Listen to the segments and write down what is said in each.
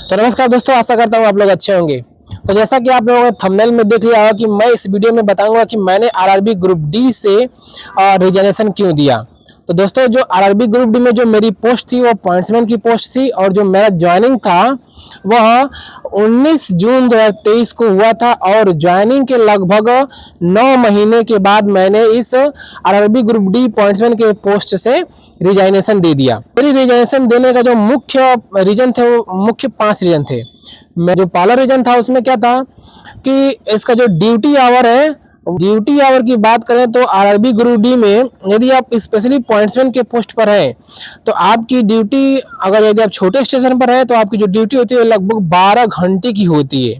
तो नमस्कार दोस्तों, आशा करता हूँ आप लोग अच्छे होंगे। तो जैसा कि आप लोगों ने थंबनेल में देख लिया होगा कि मैं इस वीडियो में बताऊंगा कि मैंने आरआरबी ग्रुप डी से रिजर्वेशन क्यों दिया। तो दोस्तों, जो आरआरबी ग्रुप डी में जो मेरी पोस्ट थी वो पॉइंट्समैन की पोस्ट थी और जो मेरा ज्वाइनिंग था वह 19 जून 2023 को हुआ था और ज्वाइनिंग के लगभग 9 महीने के बाद मैंने इस आरआरबी ग्रुप डी पॉइंट्समैन के पोस्ट से रिजाइनेशन दे दिया। मेरी रिजाइनेशन देने का जो मुख्य रीजन थे वो मुख्य 5 रीजन थे। मैं जो पहला रीजन था उसमें क्या था कि इसका जो ड्यूटी आवर है, ड्यूटी आवर की बात करें तो आरआरबी ग्रुप डी में यदि आप स्पेशली पॉइंट्समैन के पोस्ट पर हैं तो आपकी ड्यूटी, अगर यदि आप छोटे स्टेशन पर हैं तो आपकी जो ड्यूटी होती है लगभग 12 घंटे की होती है।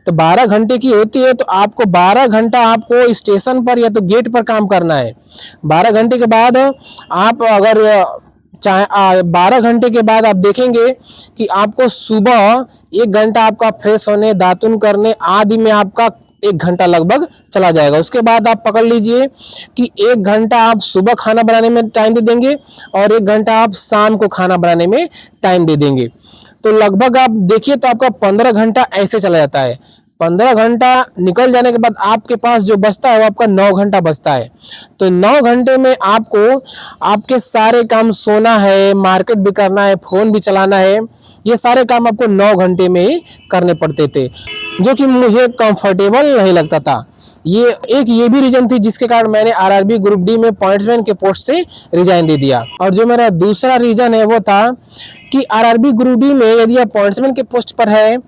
तो 12 घंटे की होती है तो आपको 12 घंटा आपको स्टेशन पर या तो गेट पर काम करना है। 12 घंटे के बाद आप अगर चाहे 12 घंटे के बाद आप देखेंगे कि आपको सुबह 1 घंटा आपका फ्रेश होने, दातुन करने आदि में आपका 1 घंटा लगभग चला जाएगा। उसके बाद आप पकड़ लीजिए कि 1 घंटा आप सुबह खाना बनाने में टाइम दे देंगे और 1 घंटा आप शाम को खाना बनाने में टाइम दे देंगे। तो लगभग आप देखिए तो आपका 15 घंटा ऐसे चला जाता है। 15 घंटा निकल जाने के बाद आपके पास जो बचता है वो आपका 9 घंटा बचता है। तो 9 घंटे में आपको आपके सारे काम, सोना है, मार्केट भी करना है, फोन भी चलाना है, ये सारे काम आपको 9 घंटे में ही करने पड़ते थे, जो कि मुझे कंफर्टेबल नहीं लगता था। ये भी रीजन थी जिसके कारण मैंने आरआरबी ग्रुप डी में पॉइंट्समैन के पोस्ट से रिजाइन दे दिया। और जो मेरा दूसरा रीजन है वो था कि आरआरबी ग्रुप डी में यदि आप पॉइंट्समैन के पोस्ट पर है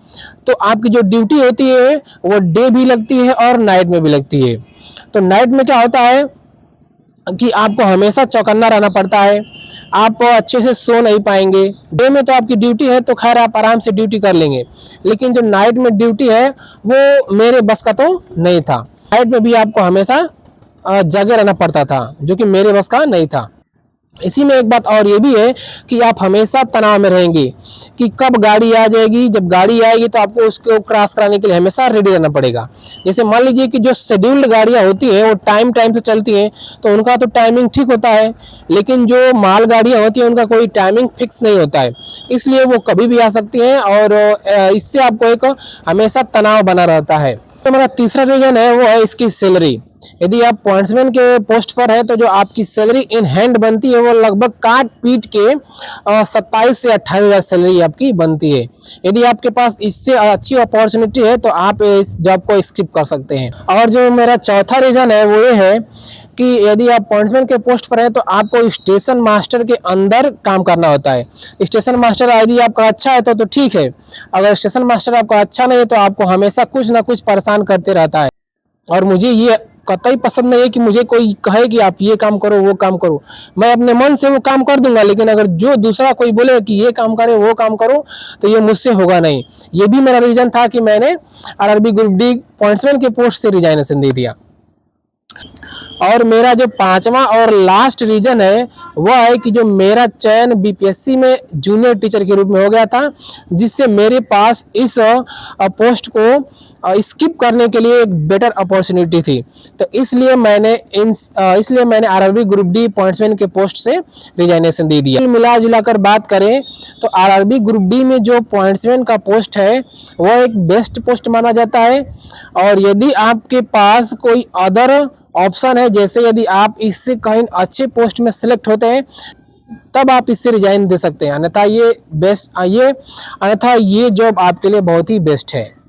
तो आपकी जो ड्यूटी होती है वो डे भी लगती है और नाइट में भी लगती है। तो नाइट में क्या होता है कि आपको हमेशा चौकन्ना रहना पड़ता है, आप अच्छे से सो नहीं पाएंगे। डे में तो आपकी ड्यूटी है तो खैर आप आराम से ड्यूटी कर लेंगे, लेकिन जो नाइट में ड्यूटी है वो मेरे बस का तो नहीं था। नाइट में भी आपको हमेशा जगे रहना पड़ता था, जो कि मेरे बस का नहीं था। इसी में एक बात और ये भी है कि आप हमेशा तनाव में रहेंगे कि कब गाड़ी आ जाएगी। जब गाड़ी आएगी तो आपको उसको क्रॉस कराने के लिए हमेशा रेडी रहना पड़ेगा। जैसे मान लीजिए कि जो शेड्यूल्ड गाड़ियां होती हैं वो टाइम से चलती हैं तो उनका तो टाइमिंग ठीक होता है, लेकिन जो माल गाड़ियां होती हैं उनका कोई टाइमिंग फिक्स नहीं होता है, इसलिए वो कभी भी आ सकती हैं और इससे आपको एक हमेशा तनाव बना रहता है। तो मेरा तीसरा रीजन है वो है इसकी सैलरी। यदि आप पॉइंट्समैन के पोस्ट पर है तो जो आपकी सैलरी इन हैंड बनती है वो लगभग काट पीट के 27 से 28 हज़ार सैलरी आपकी बनती है। यदि आपके पास इससे अच्छी अपॉर्चुनिटी है तो आप इस जॉब को स्किप कर सकते हैं। और जो मेरा चौथा रीजन है वो ये है कि यदि आप पॉइंट्समैन के पोस्ट पर है तो आपको स्टेशन मास्टर के अंदर काम करना होता है। स्टेशन मास्टर यदि आपका अच्छा है तो ठीक है, अगर स्टेशन मास्टर आपका अच्छा नहीं है तो आपको हमेशा कुछ ना कुछ परेशान करते रहता है। और मुझे ये कतई पसंद नहीं है कि मुझे कोई कहे कि आप ये काम करो वो काम करो। मैं अपने मन से वो काम कर दूंगा, लेकिन अगर जो दूसरा कोई बोले कि ये काम करे वो काम करो तो ये मुझसे होगा नहीं। ये भी मेरा रीजन था कि मैंने आरआरबी ग्रुप डी पॉइंट्समैन के पोस्ट से रिजाइनेशन दे दिया। और मेरा जो पांचवा और लास्ट रीजन है वह है कि जो मेरा चयन बीपीएससी में जूनियर टीचर के रूप में हो गया था, जिससे मेरे पास इस पोस्ट को स्किप करने के लिए एक बेटर अपॉर्चुनिटी थी। तो इसलिए मैंने आरआरबी ग्रुप डी पॉइंट्समैन के पोस्ट से रिजाइनेशन दे दिया। मिला जुलाकर बात करें तो आरआरबी ग्रुप डी में जो पॉइंट्समैन का पोस्ट है वह एक बेस्ट पोस्ट माना जाता है। और यदि आपके पास कोई अदर ऑप्शन है, जैसे यदि आप इससे कहीं अच्छे पोस्ट में सिलेक्ट होते हैं तब आप इससे रिजाइन दे सकते हैं, अन्यथा ये जॉब आपके लिए बहुत ही बेस्ट है।